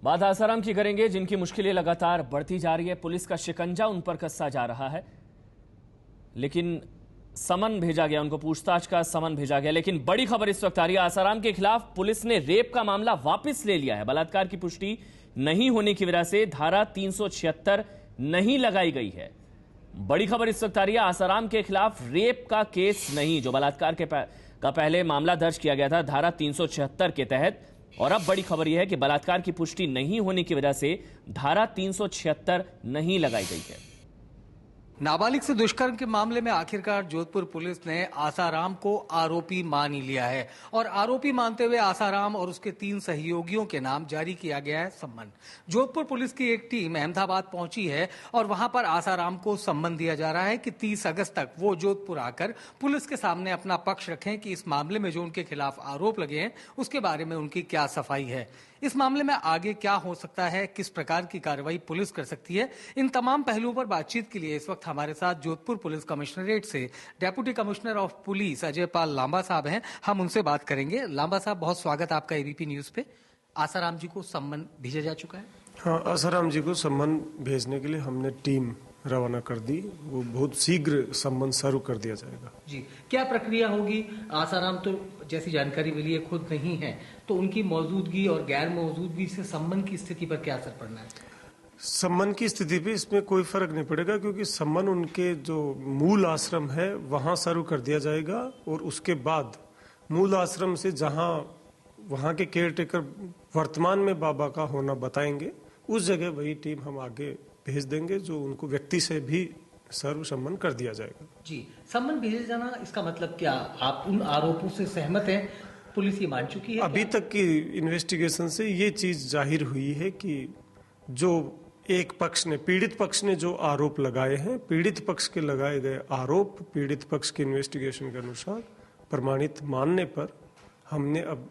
बात आसाराम की करेंगे, जिनकी मुश्किलें लगातार बढ़ती जा रही है। पुलिस का शिकंजा उन पर कसता जा रहा है, लेकिन समन भेजा गया, उनको पूछताछ का समन भेजा गया। लेकिन बड़ी खबर इस वक्त आ रही है, आसाराम के खिलाफ पुलिस ने रेप का मामला वापस ले लिया है। बलात्कार की पुष्टि नहीं होने की वजह से धारा 376 नहीं लगाई गई है। बड़ी खबर इस वक्त आ रही है, आसाराम के खिलाफ रेप का केस नहीं, जो बलात्कार का पहले मामला दर्ज किया गया था धारा 376 के तहत, और अब बड़ी खबर यह है कि बलात्कार की पुष्टि नहीं होने की वजह से धारा 376 नहीं लगाई गई है। नाबालिग से दुष्कर्म के मामले में आखिरकार जोधपुर पुलिस ने आसाराम को आरोपी मान ही लिया है और आरोपी मानते हुए आसाराम और उसके 3 सहयोगियों के नाम जारी किया गया है सम्मन। जोधपुर पुलिस की एक टीम अहमदाबाद पहुंची है और वहां पर आसाराम को सम्मन दिया जा रहा है कि 30 अगस्त तक वो जोधपुर आकर पुलिस के सामने अपना पक्ष रखें कि इस मामले में जो उनके खिलाफ आरोप लगे हैं उसके बारे में उनकी क्या सफाई है, इस मामले में आगे क्या हो सकता है, किस प्रकार की कार्रवाई पुलिस कर सकती है। इन तमाम पहलुओं पर बातचीत के लिए इस वक्त हमारे साथ जोधपुर पुलिस कमिश्नरेट से deputy commissioner of police Ajay Pal Lamba साहब हैं। हम उनसे बात करेंगे। लांबा साहब, बहुत स्वागत आपका एबीपी न्यूज पे। आसाराम जी को सम्मन भेजा जा चुका है? हाँ, आसाराम जी को सम्मन भेजने के लिए हमने टीम रवाना कर दी। वो बहुत शीघ्र सम्मन शुरू कर दिया जाएगा। जी, क्या प्रक्रिया होगी? आसाराम तो जैसी जानकारी मिली है खुद नहीं है, तो उनकी मौजूदगी और गैर मौजूदगी से सम्मन की स्थिति पर क्या असर पड़ना है? सम्मन की स्थिति पे इसमें कोई फर्क नहीं पड़ेगा, क्योंकि सम्मन उनके जो मूल आश्रम है वहां शुरू कर दिया जाएगा और उसके बाद मूल आश्रम से जहां वहां के केयर टेकर वर्तमान में बाबा का होना बताएंगे, उस जगह वही टीम हम आगे भेज देंगे, जो उनको व्यक्ति से भी सर्व सम्मन कर दिया जाएगा। जी, सम्मन भेजे जाना, इसका मतलब क्या? आप उन आरोपों से सहमत हैं? पुलिस ये मान चुकी है? अभी तक की इन्वेस्टिगेशन से ये चीज जाहिर हुई है कि जो एक पक्ष ने, पीड़ित पक्ष ने जो आरोप लगाए हैं, पीड़ित पक्ष के लगाए गए आरोप पीड़ित पक्ष के इन्वेस्टिगेशन के अनुसार प्रमाणित मानने पर हमने अब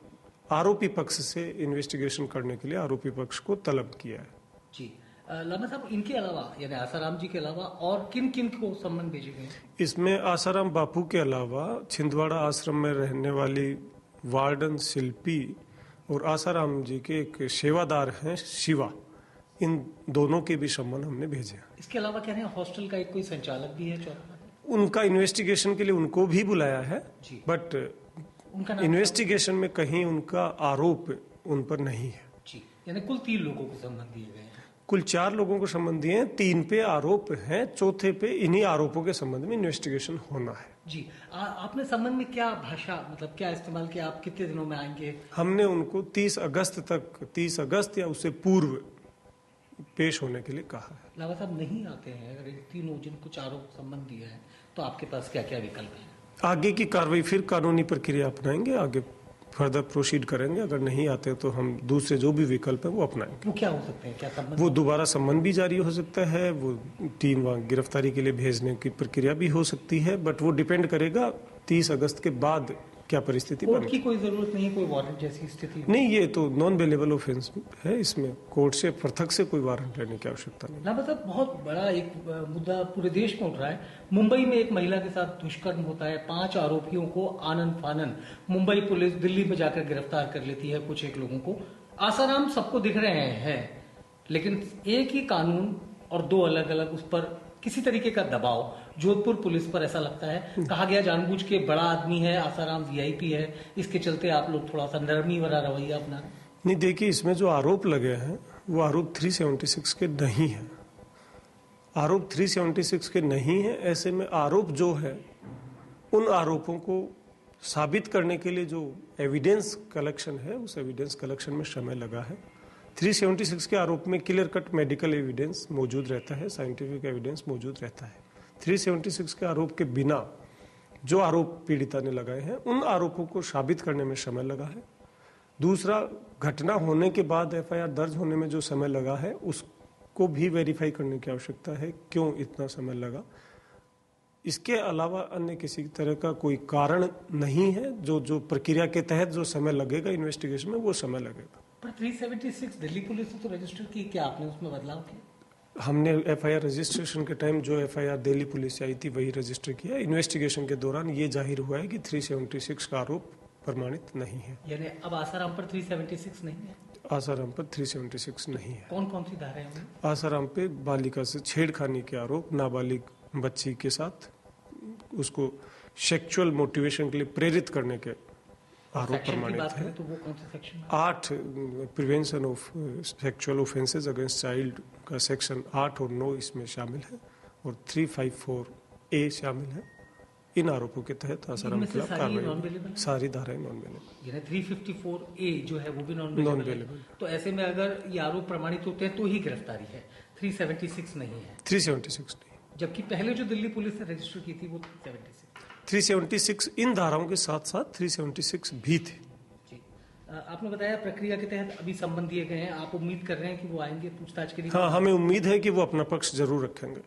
आरोपी पक्ष से इन्वेस्टिगेशन करने के लिए आरोपी पक्ष को तलब किया है। जी, लांबा साहब, इनके अलावा यानी आसाराम जी के अलावा और किन किन को सम्मन भेजे गए? इसमें आसाराम बापू के अलावा छिंदवाड़ा आश्रम में रहने वाली वार्डन शिल्पी और आसाराम जी के एक सेवादार हैं शिवा, इन दोनों के भी सम्मन हमने भेजे। इसके अलावा कह रहे हैं हॉस्टल का एक कोई संचालक भी है, उनका इन्वेस्टिगेशन के लिए उनको भी बुलाया है, बट उनका इन्वेस्टिगेशन में कहीं उनका आरोप उन पर नहीं है। जी, यानी कुल 3 लोगों को सम्मन दिए गए हैं। कुल 4 लोगों को संबंध दिए हैं, 3 पे आरोप हैं, चौथे पे इन्हीं आरोपों के संबंध में इन्वेस्टिगेशन होना है। जी, आपने संबंध में क्या भाषा, मतलब क्या इस्तेमाल किया? आप कितने दिनों में आएंगे? हमने उनको 30 अगस्त तक, 30 अगस्त या उससे पूर्व पेश होने के लिए कहा है। लावा साहब, नहीं आते हैं अगर 3 जिनको आरोप संबंध दिया है, तो आपके पास क्या क्या विकल्प है? आगे की कार्रवाई फिर कानूनी प्रक्रिया अपनाएंगे, आगे फर्दर प्रोसीड करेंगे। अगर नहीं आते तो हम दूसरे जो भी विकल्प है वो अपनाएंगे। वो क्या हो सकते हैं? क्या संबंध? वो दोबारा सम्मन भी जारी हो सकता है, वो टीम वहाँ गिरफ्तारी के लिए भेजने की प्रक्रिया भी हो सकती है, बट वो डिपेंड करेगा 30 अगस्त के बाद क्या परिस्थिति कोर्ट की कोई जरूरत नहीं है, कोई वारंट जैसी स्थिति नहीं, ये तो नॉन बेलेबल ऑफेंस है, इसमें कोर्ट से पृथक से कोई वारंट लेने की आवश्यकता नहीं। ना, मतलब बहुत बड़ा एक मुद्दा पूरे देश में उठ रहा है। मुंबई में एक महिला के साथ दुष्कर्म होता है, 5 आरोपियों को आनन फानन मुंबई पुलिस दिल्ली में जाकर गिरफ्तार कर लेती है कुछ एक लोगों को। आसाराम सबको दिख रहे हैं, लेकिन एक ही कानून और 2 अलग अलग उस पर किसी तरीके का दबाव जोधपुर पुलिस पर, ऐसा लगता है। कहा गया जानबूझ के, बड़ा आदमी है आसाराम, वीआईपी है, इसके चलते आप लोग थोड़ा सा नरमी भरा रवैया अपना। नहीं, देखिए, इसमें जो आरोप लगे हैं वो आरोप 376 के नहीं है। आरोप 376 के नहीं है। ऐसे में आरोप जो है, उन आरोपों को साबित करने के लिए जो एविडेंस कलेक्शन है, उस एविडेंस कलेक्शन में समय लगा है। 376 के आरोप में क्लियर कट मेडिकल एविडेंस मौजूद रहता है, साइंटिफिक एविडेंस मौजूद रहता है। 376 के आरोप के बिना जो आरोप पीड़िता ने लगाए हैं, उन आरोपों को साबित करने में समय लगा है। दूसरा, घटना होने के बाद एफआईआर दर्ज होने में जो समय लगा है, उसको भी वेरीफाई करने की आवश्यकता है, क्यों इतना समय लगा। इसके अलावा अन्य किसी तरह का कोई कारण नहीं है। जो प्रक्रिया के तहत जो समय लगेगा इन्वेस्टिगेशन में, वो समय लगेगा। पर 376 दिल्ली पुलिस ने तो रजिस्टर की, क्या आपने उसमें बदलाव किया? हमने एफआईआर रजिस्ट्रेशन के टाइम जो एफआईआर दिल्ली पुलिस से आई थी वही रजिस्टर किया। इन्वेस्टिगेशन के दौरान ये जाहिर हुआ है कि 376 का आरोप प्रमाणित नहीं है। यानी अब आसाराम पर 376 नहीं है? आसाराम पर 376 नहीं है। कौन कौन सी धाराएं हैं? आसाराम पे बालिका से छेड़खानी के आरोप, नाबालिग बच्ची के साथ उसको सेक्सुअल मोटिवेशन के लिए प्रेरित करने के आरोप प्रमाणित है। तो वो कौन से section? 8 prevention of sexual offences against child का सेक्शन 8 और 9 इसमें शामिल है और 354A शामिल है। इन आरोपों के तहत आसाराम के खिलाफ कार्रवाई, सारी धाराएं नॉन अवेलेबल, यानी 354A जो है वो भी नॉन अवेलेबल। तो ऐसे में अगर ये आरोप प्रमाणित होते हैं तो ही गिरफ्तारी है, 376 नहीं है। 376 नहीं, जबकि पहले जो दिल्ली पुलिस ने रजिस्टर की थी वो 376 इन धाराओं के साथ साथ 376 भी थे। जी, आपने बताया प्रक्रिया के तहत अभी संबंध दिए गए हैं, आप उम्मीद कर रहे हैं कि वो आएंगे पूछताछ के लिए? हाँ, हमें उम्मीद है कि वो अपना पक्ष जरूर रखेंगे।